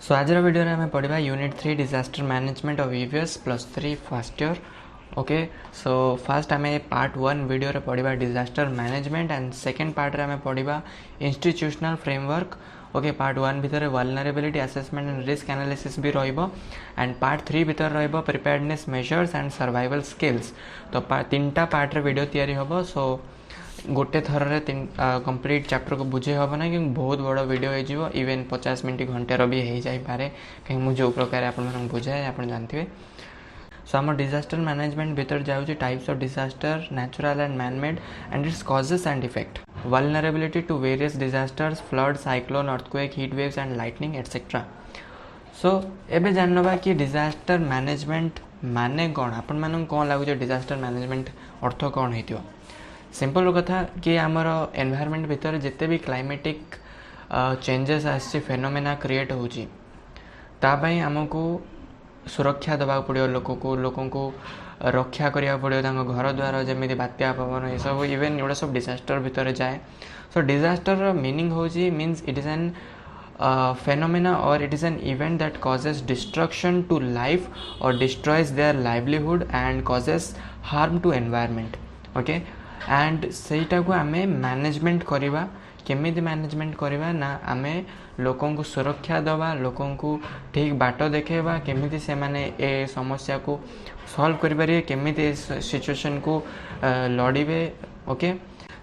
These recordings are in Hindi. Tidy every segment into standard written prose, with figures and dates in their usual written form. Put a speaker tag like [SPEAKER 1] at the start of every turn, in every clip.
[SPEAKER 1] सो आज वीडियो में पढ़ा unit 3 disaster management of EVS +3 first year. Okay, so first आम पार्ट 1 वीडियो पढ़ा disaster management and second part रे पढ़ा इंस्टीट्यूशनल फ्रेमवर्क। ओके, पार्ट 1 भितर vulnerability assessment and risk analysis भी रहिबो एंड पार्ट 3 भितर रहिबो preparedness measures and survival skills. तो तीनटा पार्ट रे वीडियो तैयारी होबो। सो गोटे थर कंप्लीट चैप्टर को बुझे हम ना कि बहुत बड़ वीडियो हो इवेन 50 मिनट घंटेर भी हो जापे कहीं मुझे जो प्रकार आप बुझाए आप जानते। सो आम डिजास्टर मैनेजमेंट भीतर जाऊँगी types of disaster natural and manmade and its causes and effect, vulnerability to various disasters, flood, cyclone, earthquake, heat waves and lightning etcetera. So एबे जानवा कि डिजास्टर मैनेजमेंट माने कौन, आपण मानन कौन लगुच डिजास्टर मैनेजमेंट अर्थ कौन हो। सिंपल कथा कि आमर एनवायरनमेंट भितर जिते भी क्लाइमेटिक चेंजेस आसी फेनोमेना क्रिएट होची तापाई आमको सुरक्षा दबा पड़ो, लोक को रक्षा करिया पड़ो, घर द्वार जमी बात्या पवन ये सब इवेन एगुड़ा सब डिजास्टर भितर जाए। सो डिजास्टर मीनिंग होची means it is N phenomena or it is an event that causes destruction to life or destroys their livelihood and causes harm to environment. Okay, and सेटा को आमे मैनेजमेंट करवा केमिति मैनेजमेंट करवा ना आमे लोकों को सुरक्षा दवा, लोकों को ठीक बाट देखेबा, केमिति से माने ए समस्या को सॉल्व करि परिबे, केमिति सिचुएशन को लड़ीबे। ओके,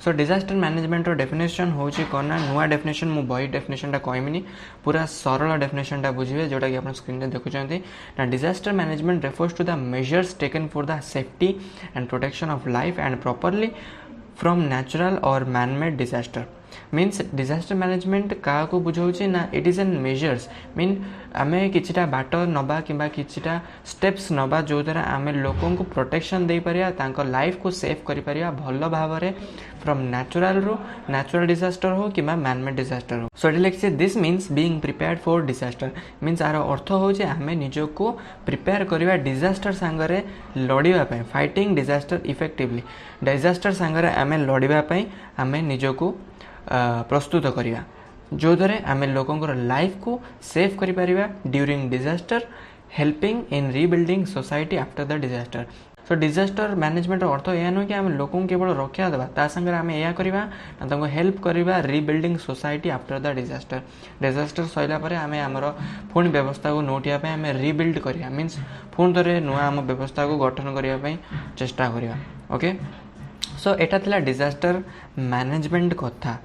[SPEAKER 1] सो डिजास्टर मैनेजमेंट रो डेफिनेशन होची कोना नुआ डेफिनेशन मु बही डेफिनेशन टा कहमिनी, पूरा सरल डेफिनेशन टा बुझिबे जोटा कि आपण स्क्रीन रे देखुचंती ना। Disaster management refers to the measures taken for the safety and protection of life and properly from natural or man made disaster. Means disaster management क्या को बुझाऊँ ना, it is an measures mean आमे किछिटा बाट नबा किंबा किछिटा स्टेप्स नबा जो द्वारा आमे लोकों को प्रोटेक्शन दे परिया, तांको लाइफ को सेफ करि परिया भल भावरे फ्रॉम नेचुरल डिजास्टर हो कि मैन मेड डिजास्टर हो। सो इट लिखिसे this means being prepared for disaster. Means आर अर्थ होचे आमे निजो को प्रिपेयर करिवा डिजास्टर सांगरे लड़िबा पय, फाइटिंग डिजास्टर इफेक्टिवली। डिजास्टर सांगरे आमे लड़िबा पय आमे निजो को प्रस्तुत करिया जो द्वारा आमे लोकों लाइफ को सेव करि परिबा during disaster, helping in rebuilding society after the disaster. So disaster management अर्थ यह नुह कि आम लोकों केवल रक्षा देवा, ता संगे आम यह करवा ना हेल्प करवा rebuilding society after the disaster. Disaster Saila पर आम आमर पुणी व्यवस्था को नोटिया आम रीबिल्ड करिया, मीन्स पुणी थे नुआ आम व्यवस्था को गठन करने चेष्टा करिया। ओके, सो एटा थिला डिजास्टर मैनेजमेंट कथा।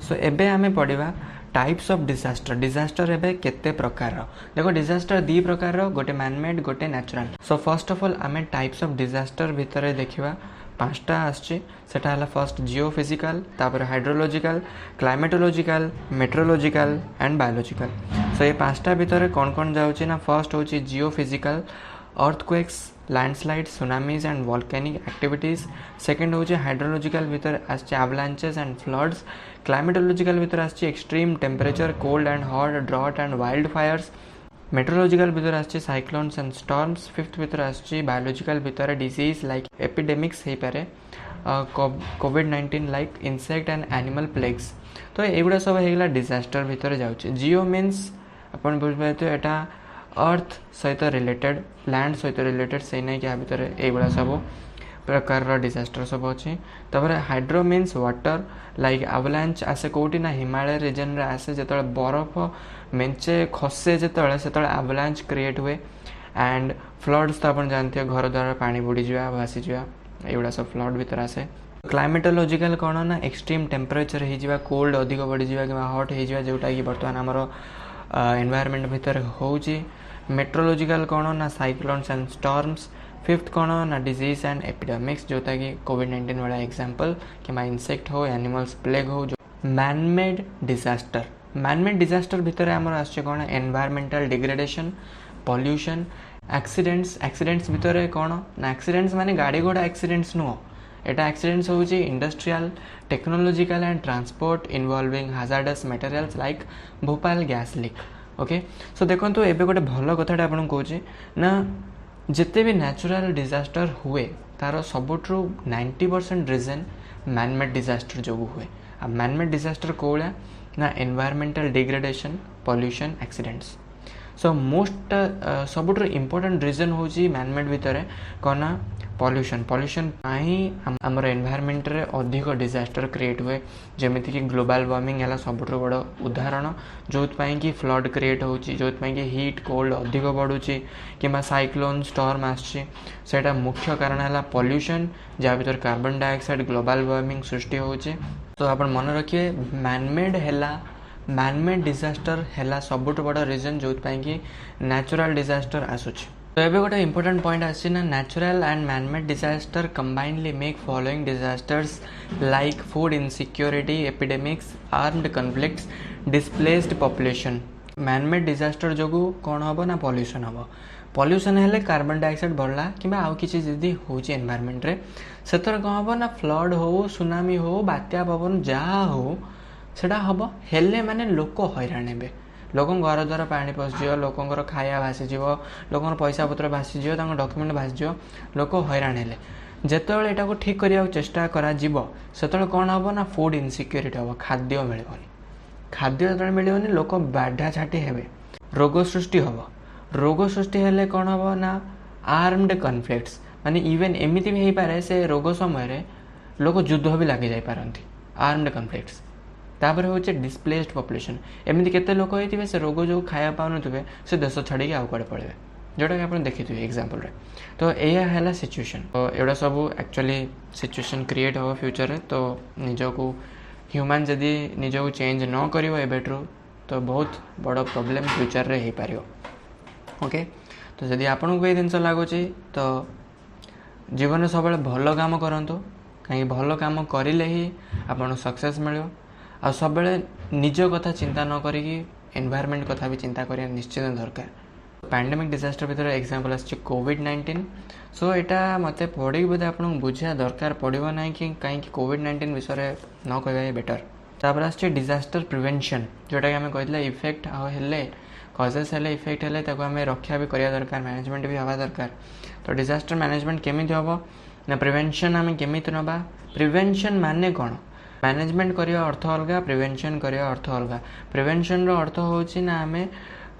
[SPEAKER 1] सो एबे आमे पढ़िबा टाइप्स ऑफ डिजास्टर। डिजास्टर एबे केते प्रकार रो देखो, डिजास्टर दी प्रकार रो, गोटे मैनमेड गोटे natural. So first of all आमे टाइप्स ऑफ डिजास्टर भितर देखिबा पांचटा आछि। सेटा हला फर्स्ट जियोफिजिकल, तापर hydrological, climatological, meteorological and biological. So ये पांचटा भितर कोन कोन जाउछि ना, फर्स्ट होछि geophysical, earthquakes, landslide, tsunamis and volcanic activities. Second होछि हाइड्रोलॉजिकल भितर आछि एवलांचेस एंड फ्लड्स। क्लाइमेटोलॉजिकल भितर आछि extreme temperature, cold and hot, drought and wild fires. Meteorological भितर आछि साइक्लोन्स एंड स्टॉर्म्स। फिफ्थ भितर आछि बायोलॉजिकल भितर डिजीज लाइक एपिडेमिक्स हो पारे, कोविड-19 like insect and animal plagues. तो एगुड़ा सब होगा डिजास्टर भितर जाउछि। जियो मीन्स अपन बुझिपारे एटा अर्थ सहित रिलेटेड, लैंड सहित रिलेटेड, से नहीं कि भितर एगुड़ा सब प्रकार डिजास्टर सब अच्छी। तापर hydro means water like avalanche आसे कौटी ना हिमालय रीजन रे आसे, जो बरफ मेंचे खसे जो से अवलांच क्रिएट हुए। एंड फ्लड्स तो आप जानते हैं, घर द्वारा पानी बुड़ी जा भासी जा, एगुड़ा सब फ्लड भीतर आसे। क्लाइमेटोलॉजिकल कौन ना, एक्सट्रीम टेम्परेचर हो, कोल्ड अधिक बढ़ी जा कि हट हो जोटा कि बर्तमान आमर एनवायरनमेंट भितर होउची। मेट्रोलॉजिकल कौन ना, साइक्लोन्स एंड स्टॉर्म्स। फिफ्थ कौन ना, डिजीज एंड एपिडेमिक्स जोटा कि कोविड-19 वाला एग्जांपल कि इंसेक्ट हो, एनिमल्स प्लेग हो। मैनमेड डिजास्टर, मैनमेड डिजास्टर भितर आमर आछे कौन, environmental degradation, pollution, accidents. Accidents भितर कौन ना, एक्सीडेंट्स माने गाड़ी घोड़ा एक्सीडेंट्स नुह, एटा एक्सीडेंट्स होची industrial, technological and transport involving hazardous materials like Bhopal gas leak. Okay, so देखो तो एबे गोटे भल कथाटा आपन कहूँ ना, जिते भी नेचुरल डिजास्टर हुए तार सबुठू 90% रीजन मैनमेड डिजास्टर जो हुए। आ मैनमेड डिजास्टर कौड़ा ना, environmental degradation, pollution, accidents. So most सबुठ इम्पोर्टेंट रीजन हूँ मैनमेड भितर कौन ना पॉल्यूशन ही आमर एनवायरमेंट रे अधिक डिजास्टर क्रिएट हुए जमीती कि ग्लोबल वार्मिंग है सबुठ बड़ उदाहरण जो कि फ्लड क्रिएट हो जो कि हीट कोल्ड अधिक बढ़ुची कि साइक्लोन स्टॉर्म आसटा मुख्य कारण है पॉल्यूशन जहाँ भर कार्बन डाइऑक्साइड ग्लोबल वार्मिंग सृष्टि होची। तो आप मन रखिए मैनमेड डिजास्टर है सबुठ बड़ रीजन जो कि नेचुरल डिजास्टर आसूची। तो ये गोटे इंपोर्टेंट पॉइंट आसी ना natural and manmade disaster combinedly make following disasters like food insecurity epidemics armed conflicts displaced population. Manmade disaster जो कौन हम ना पॉल्यूशन हेले कार्बन डाइऑक्साइड बढ़ला कि आउ कि जदि हो एनवायरमेंट रे से कौन हम ना फ्लड हो सुनामी हो बात्या पवन जहाँ हो सेटा हम हेले माने लोक हैरान हे लोक घर द्वारा पानी पशिज लोकर खाया भासीज लोकर पैसा पत्र भासीज डॉक्यूमेंट भासीज लोक हैरान हेले जितेबाला यहाँ ठीक करने चेष्टा कर कौन हम ना फूड इनसिक्योरिटी हम खाद्य मिलनी खाद्य जो मिलनी लोक बाढ़ा छाटी हे रोग सृष्टि हम रोग सृष्टि हेले कौन हम ना आर्म्ड कन्फ्लिक्ट्स माने इवेन एमती भी हो पारे से रोग समय लोक युद्ध भी लगी जापारती आर्म्ड कन्फ्लिक्ट्स। तापर हूँ डिस्प्लेस्ड पॉपुलेशन एमती केते लोक होते से रोग जो खाया पाऊन से देश छाड़ी आउ कड़े पड़े जोटा कि आप देखिए एग्जांपल रे। तो यह है सिचुएशन तो एटा सब एक्चुअली सिचुएशन क्रिएट हो फ्यूचर रे। तो निजको ह्यूमन जदि निजको चेंज न करिवो एबेट्रू तो बहुत बड़ प्रॉब्लम फ्यूचर रे हो पारियो। ओके तो जदि आपन को ये जिनस लगुच तो जीवन सब भल काम करंतु कहीं भल काम करिले ही आपन सक्सेस मिलियो आ सब निज कथा चिंता न करी एनवायरमेंट कथा भी चिंता करिया निश्चित दरकार। पैंडेमिक डिजास्टर भीतर एग्जांपल आछि कोविड-19। सो यहाँ मते पढ़ी बोधे आप बुझा दरकार पड़ो ना कि कहीं कोविड-19 विषय न कहवा बेटर। तापर आछि डिजास्टर प्रिवेंशन जोटा कि आम कहते इफेक्ट हेले कजेस हेले इफेक्ट हेले ताको आम रक्षा भी करिया दरकार मैनेजमेंट भी हवा दरकार। तो डिजास्टर मैनेजमेंट केमिति हम ना प्रिवेंशन आम केमिति नबा प्रिवेंशन माने कौन मैनेजमेंट करिया अर्थ अलग प्रिवेंशन करिया अर्थ अलग। प्रिवेंशन रो अर्थ होची ना आम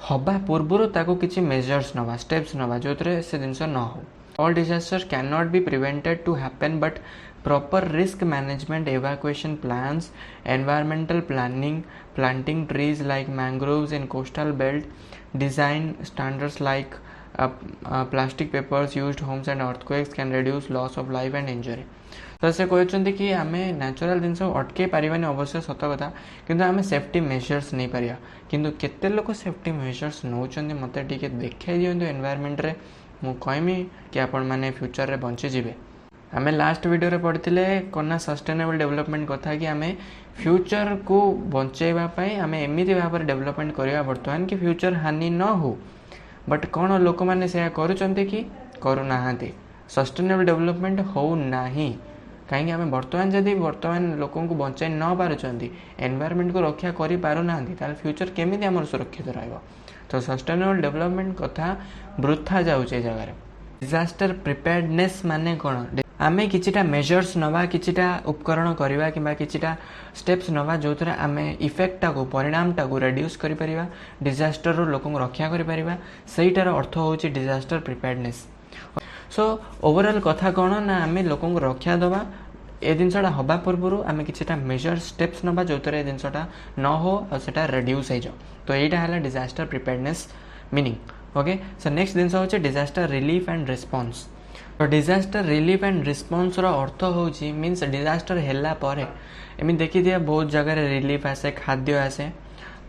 [SPEAKER 1] हवा पूर्वर ताको किछि मेजर्स नवा स्टेप्स नवा जो से जिनस न हो। All disasters can not be prevented to happen but proper risk management evacuation plans environmental planning planting trees like mangroves in coastal belt design standards like plastic papers used homes and earthquakes can reduce loss of life and injury. तो से कहते कि आम नेचुरल जिनस अटके पारानी अवश्य सत कथा किंतु आम सेफ्टी मेजर्स नहीं पारिया किंतु केते लोक सेफ्टी मेजर्स नौचंदी मते टिके देखाई दियंतु एनवायरमेंट रे मु कहमी कि आपण माने फ्यूचर रे बंची जिवे। आम लास्ट वीडियो रे पढ़िथिले कोना सस्टेनेबल डेवलपमेंट कथा कि आम फ्यूचर को बंचेबा पई आम एमिति भाव डेवलपमेंट करिया वर्तमान कि फ्यूचर हानि न हो बट कौन लोक मैंने से करुचंती कि करूनाहांती सस्टेनेबल डेवलपमेंट हो नाही कहीं आम बर्तमान जदि बर्तमान लोक को बचाई न पार्टी एनवायरमेंट को रक्षा करि पारुनाहांती फ्यूचर केमिति आमर सुरक्षित रहिबो। तो सस्टेनेबल डेवलपमेंट कथा वृथा जाउचे जगह। डिजास्टर प्रिपेयर्डनेस माने कोन आमे किछिटा मेजर्स नवा किछिटा उपकरण करवा कि किछिटा स्टेप्स नवा जो आम इफेक्टा को परिणामटा को रिड्यूस करि परिबा डिजास्टर रो लोक को रक्षा करि परिबा सेटार अर्थ होची डिजास्टर प्रिपेयर्डनेस। सो ओवरऑल कथा कौन ना आम लोक को रक्षा दबा ए जिनसा हवा पूर्व आम किछिटा मेजर स्टेप्स नवा जो जिनसा न हो और रिड्यूस हो जाओ। तो यहाँ है disaster preparedness meaning. Okay so next जिनस हो डिजास्टर रिलीफ एंड रिस्पांस। तो डिजास्टर रिलीफ एंड रिस्पांस रो अर्थ होची मीन्स डिजास्टर हैला परे एमि देखि दिया बहुत जगह रिलीफ आसे खाद्य आसे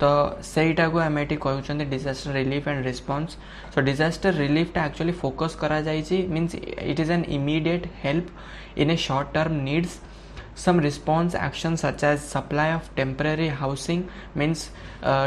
[SPEAKER 1] तो सेटा को आम ये कहते disaster relief and response. So disaster relief टा एक्चुअली फोकस करा जाइए means it is an immediate help in A short term needs some response actions such as supply of temporary housing means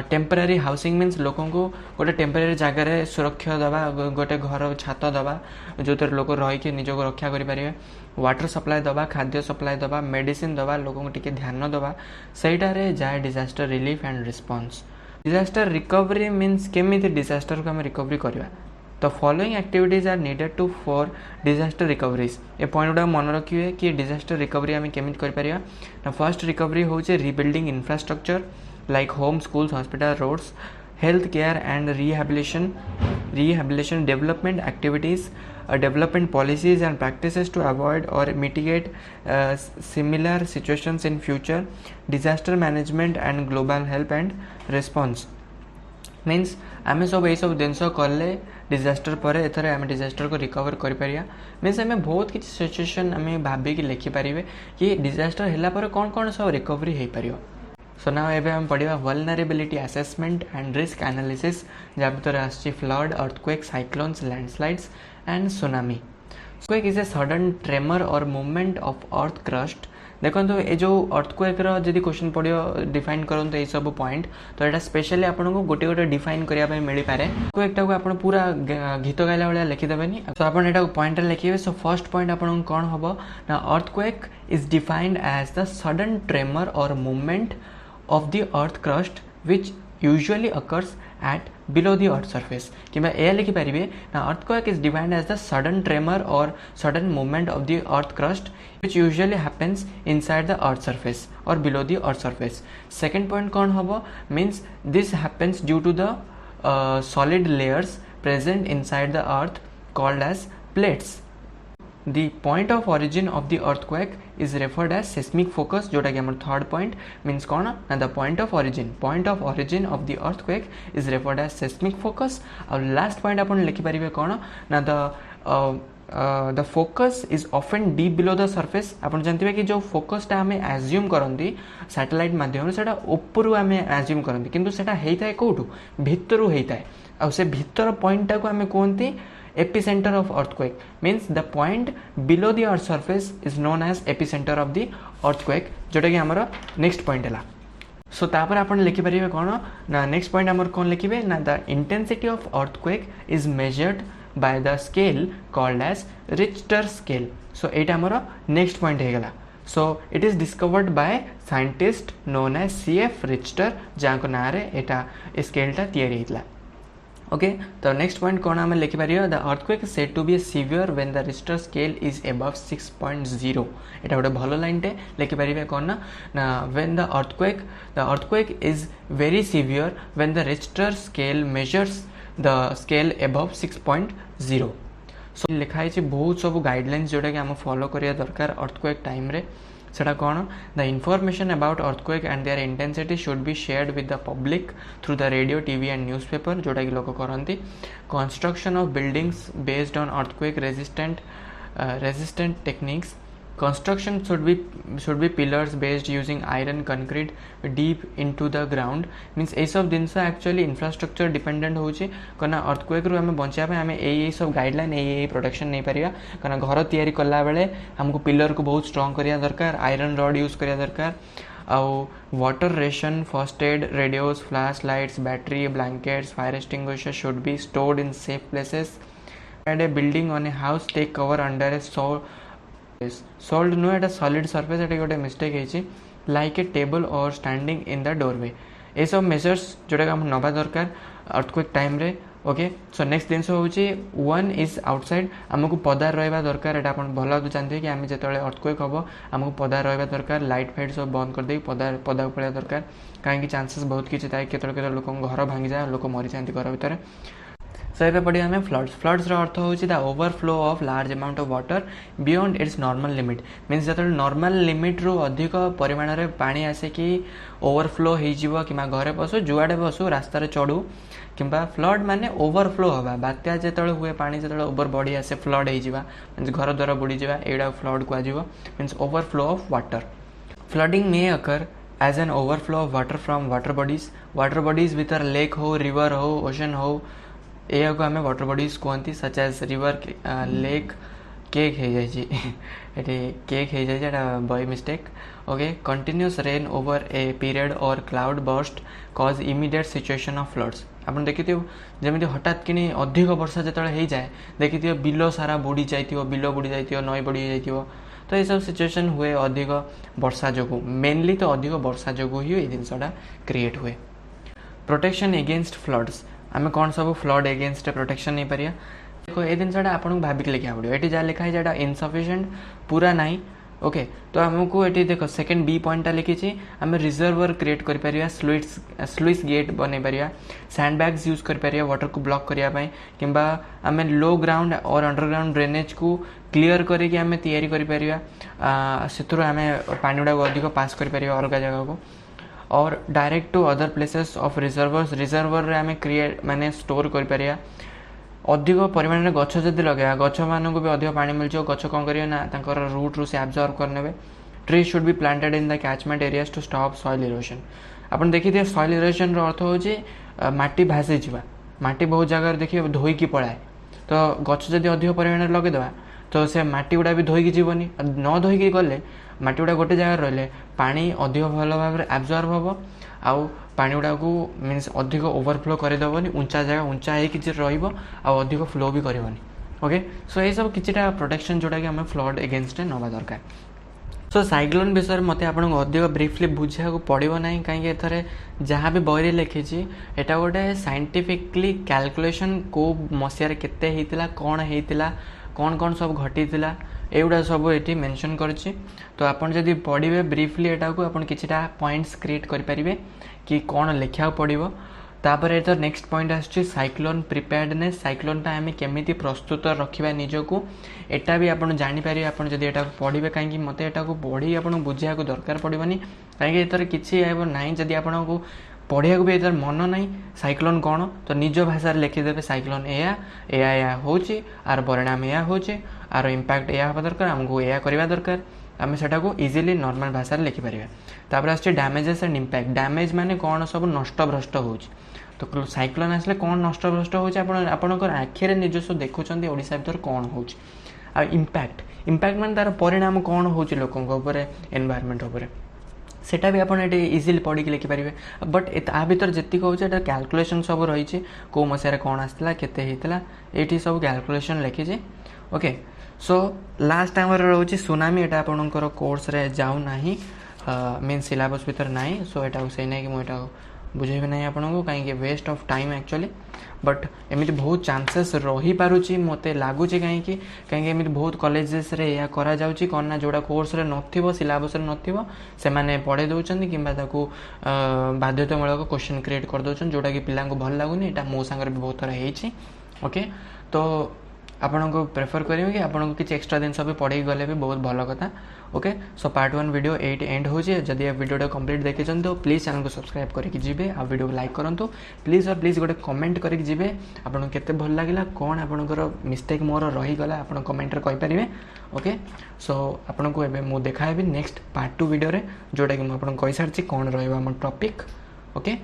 [SPEAKER 1] temporary housing means लोकों को गोटे टेम्परेरी जगह सुरक्षा दवा गोटे घर छात दवा जो लोक रही निज को रक्षा करें वाटर सप्लाई दवा खाद्य सप्लाई दवा मेडिसिन दवा लोकों को टिके ध्यान दवा सहीटारे जाए disaster relief and response. Disaster recovery means केमिति डिजास्टर को आम रिकवरी करवा। तो following activities are needed to for disaster recoveries. ए पॉइंट गुड़ा मन रखिए कि डिजास्टर रिकवरी आम केमी कर फर्स्ट रिकवरी हूँ rebuilding infrastructure like home schools hospital roads health care and rehabilitation development activities, development policies and practices to avoid or mitigate similar situations in future, disaster management and global help and response. Means आम सब ये सब जिनस कले डिजास्टर पर एथर आम डिजास्टर को रिकवर कर पारिया मीन्स आम बहुत किसी सिचुएशन आम भाविकी लिखिपारे कि डिजास्टर है कौन कौन सब रिकवरी हो पार. सो नाउ एबे हम पढ़िया vulnerability assessment and risk analysis जहाँ भितर आसछि flood, earthquake, cyclones, landslides and tsunami. Earthquake is a sudden tremor or movement of earth crust. देखो ये जो अर्थक्वेक जदि क्वेश्चन पड़ो डिफाइन करूँ ये सब पॉइंट तो यहाँ स्पेशली आपको गोटे गोटे डिफाइन करने मिल पाए. अर्थक्वेक को आप पूरा गीत गाइला भाया लिखिदेवेनि. सो आप पॉइंट लिखे. सो फर्स्ट पॉइंट आपको कौन हम ना earthquake is defined as the sudden tremor or movement of the earth crust which usually occurs at below the earth surface. किंबा यह लिखि पारिबे ना earthquake is defined as the sudden tremor or sudden movement of the earth crust which usually happens inside the earth surface or below the earth surface. Second point कौन हबो means this happens due to the solid layers present inside the earth called as plates. The point of origin of the earthquake is referred as seismic focus. जोटा कि हमारे थर्ड पॉइंट मीन्स कौन ना the point of origin of the earthquake is referred as seismic focus. और लास्ट पॉइंट आप लिखिपारे कौन ना the focus is often deep below the surface. आप जानते कि जो फोकसटा आम एज्यूम करती सैटेलाइट माध्यम से ऊपर आम एज्यूम करती किंतु सेटा होता है कौटू भितर होता है. आ से भितर पॉइंटा को आम कहते epicenter of earthquake. Means the point below the earth surface is known as epicenter of the earthquake. जोटा कि हमारा नेक्स्ट पॉइंट है. सो तापर आपण लिखि परिबे कोन ना नेक्स्ट पॉइंट हमर कोन लिखिबे ना the intensity of earthquake is measured by the scale called as Richter scale. So एटा हमर नेक्स्ट पॉइंट हे गला. So it is discovered by scientist known as CF Richter जाको नारे एटा स्केलटा तयारी हितला. ओके तो नेक्स्ट पॉइंट कौन आम लिखिपार the earthquake is said to be severe when the Richter scale is above 6.0. एटा गोटे भल लाइनटे लिखिपारे कौन ना when the earthquake is very severe when the Richter scale measures the scale above 6.0. सो लिखाई बहुत सब गाइडलाइंस जोटा कि आम फॉलो करिया दरकार अर्थक्वेक टाइम रे. सेटा कौन the information about earthquake and their intensity should be shared with the public through the radio, TV and newspaper जोटा कि लोक करती. Construction of buildings based on earthquake resistant techniques. Construction should be pillars based using iron concrete deep into the ground. Means ये सब जिनस एक्चुअली इंफ्रास्ट्रक्चर डिपेंडेंट होची कना अर्थक्वेक रु हमें बचाया पे हमें ये सब गाइडलाइन ये प्रोटेक्शन नहीं पारिया कना घर तैयारी कला बेले हमको पिलर को बहुत स्ट्रांग करिया दरकार, आयरन रॉड यूज करिया दरकार. आउ water ration, first aid, radios, flash lights, battery, blankets, fire extinguisher should be stored in safe places. And a building on a house take cover under a sold नुह एटा सॉलिड सरफेस एटा गोटे मिस्टेक है like a table or standing in the doorway. ये सब मेजर्स जोटा कि हम नवा दरकार अर्थक्वेक टाइम रे. ओके सो नेक्स्ट जिन हूँ वन इज आउटसाइड आमको पदार रहा दरकार. एटा आप भल जानते कि आम जो अर्थक्वेक हम आमको पदार रहा दरकार. लाइट फाइट सब बंद करदे पदा को पड़ा दरकार कहीं चांसेस बहुत किसी थाए केतल लोक घर भांगी जाए लोक मरी जाती घर भितर. सो ये पढ़िया आम फ्लड्स अर्थ हूँ the overflow of large amount of water beyond it's normal limit. Means जो नॉर्मल लिमिट रू अधिक परिमाण में पानी आसे कि ओवरफ्लो हो कि घरे पशु जुआड़े पशु रास्तार चढ़ू किंबा फ्लड माने ओवरफ्लो हवा. बात्या जो हुए पानी जो ओवर बढ़ी आसे फ्लड हो मीन्स घर द्वारा बुड़ी जावा एटा फ्लड कहुआ. Means overflow of water. Flooding may occur as an overflow of water from water bodies with lake हो, रिवर हो, ओशन हो, या को आम वाटर बॉडीज कहती such as river, lake. Cake हो जाए केक हो जाए by mistake. Okay continuous rain over a period or cloud burst cause immediate situation of floods. आप देखिए जमी हठात कि अधिक वर्षा जो हो जाए देखिए बिल सारा बुड़ी जाइए, बिल बुड़ी जाइए, नई बुड़ी जाइए. तो ये सब सिचुएशन हुए अधिक वर्षा जो मेनली तो अधिक वर्षा जो ही ये जिनसा क्रिएट हुए. प्रोटेक्शन एगेन्स्ट फ्लड्स आम कौन सब फ्लड एगेन्स्ट प्रोटेक्शन नहीं पारिया. देखो ये जिनसा आपको भाविक लिखा पड़ो. ये जहाँ लिखाई इनसफिशिएंट पूरा ना ओके तो आमको ये देख सेकेंड बी पॉइंटा लिखी आम रिजर्वर क्रिएट कर स्लुइस गेट बन पार सैंड बैग्स यूज कर वाटर को ब्लॉक करने कि आम लो ग्राउंड और अंडरग्राउंड ड्रेनेज को क्लीयर करके आम तैयारी कर आम पानी गुड़ा अधिक पास कर अलग जगह को और direct to other places of reservoir आम क्रिएट माने स्टोर कर अधिक परिमाण में गछ जदि लगे गछ मान भी अधिक पानी मिल गछ कौन कर रूट रू से एब्जॉर्ब करने tree should be planted in the catchment areas to stop soil erosion आपन देखिए सॉइल इरोशन अर्थ हो माटी भासी जावा माटी बहुत जगह देखिए धोईकी पलाए तो गछ जदि अधिक परिमाण में लगेदेवा तो से माटी गुड़ा भी धोईकी जीवनी न धोईकी गले माटी गुड़ा गोटे जगह रही पानी अधिक भल भाव में एब्जॉर्ब हम आउ पानी गुड़ा को मीन्स अधिक ओवरफ्लो करदेवनी उंचा जगह उंचा हो अधिक फ्लो भी करनी ओके सो ये सब किसी प्रोटेक्शन जोटा कि आम फ्लड एगेन्स्ट नवा दरकार सो साइक्लोन विषय मत आपको अधिक ब्रीफली बुझा पड़ो ना कहीं एथर जहाँ भी बहरी लिखी एटा गोटे साइंटिफिकली कैलकुलेशन को मसीह केते कौन होता कौन कौन सब घटी एगुड़ा सब ये मेंशन करछि तो आपन जदि पढ़े ब्रीफली एटा को आपन किछिटा पॉइंट्स क्रिएट करें कि कौन लिखा पड़ो तापर ये तो नेक्स्ट पॉइंट आसछि साइक्लोन प्रिपेयर्डनेस साइक्लोनटा आम केमिति प्रस्तुत रखा निजको एटा भी आपन जानि पारे आपन जदि एटा पढ़े कहीं मत एटा को पढ़ी आपन बुझिया को दरकार पड़ोनी कहीं एथर किछि ना जदि आपन को पढ़िया भी एथर मन ना साइक्लोन कौन तो निज भाषा लिखिदेवे साइक्लोन या होची आर परिणाम या होची आर इम्पैक्ट या हवा दरकार आमको या करवा दरकार आम सेटा को इजिली नॉर्मल भाषा लिखिपर तापर आसछि डैमेजेस एंड इम्पैक्ट डैमेज माने कौन सब नष्ट भ्रष्ट होची तो साइक्लोन आसले कौन नष्ट भ्रष्ट होची आपनकर आखिरे निजस्व देखुछन्ती ओडिसा भीतर कौन होची आ इम्पैक्ट माने तार परिणाम कौन होची लोकंक ऊपर एनवायरनमेंट ऊपर सेटा भी आपन ये इजिली पढ़ी लिखिपारे बट आ भर जी कहे कैलकुलेसन सब रही कौ मसीह कौन आसला केते होता ये सब कैलकुलेसन लिखी ओके सो लास्ट टाइम रोचे सुनामी एटा आपनकर कोर्स रे जाऊ नाही मीन सिलेबस भीतर नाही सो एटा से नहीं कि मुझे बुझेबी ना आपको कहीं waste of time actually but एमती बहुत चांसेस रही पारुची मते लगुच कहीं एमती बहुत कॉलेजेस रे या करा जाउची कौन ना जोड़ा कोर्स रे नथिबो सिलेबस रे नथिबो से माने पढ़े दउचंदी किंबा ताकू बाध्यतामूलक क्वेश्चन क्रिएट कर दउचन जोड़ा कि पिलांको भल लागुनी एटा मो सांगर भी बहुत थर हेची ओके तो आपन को प्रेफर करेंगे कि आपन को किसी एक्स्ट्रा दिन भी पढ़े गले भी बहुत भल कथा okay so part 1 video 8 and हो जदि ये वीडियो कंप्लीट देखी तो प्लीज चैनल को सब्सक्राइब करके जी आ वीडियो को लाइक करूँ प्लीज और प्लीज गोटे कमेंट करके जी आपको केते भल लगे कौन आपंकर मिस्टेक मोर रहीगला आप कमेंट कहींपारे ओके सो आपन को एबे मु देखाबी नेक्स्ट पार्ट 2 वीडियो रे जोटा कि मुझे कही सारी कौन रहा टॉपिक ओके।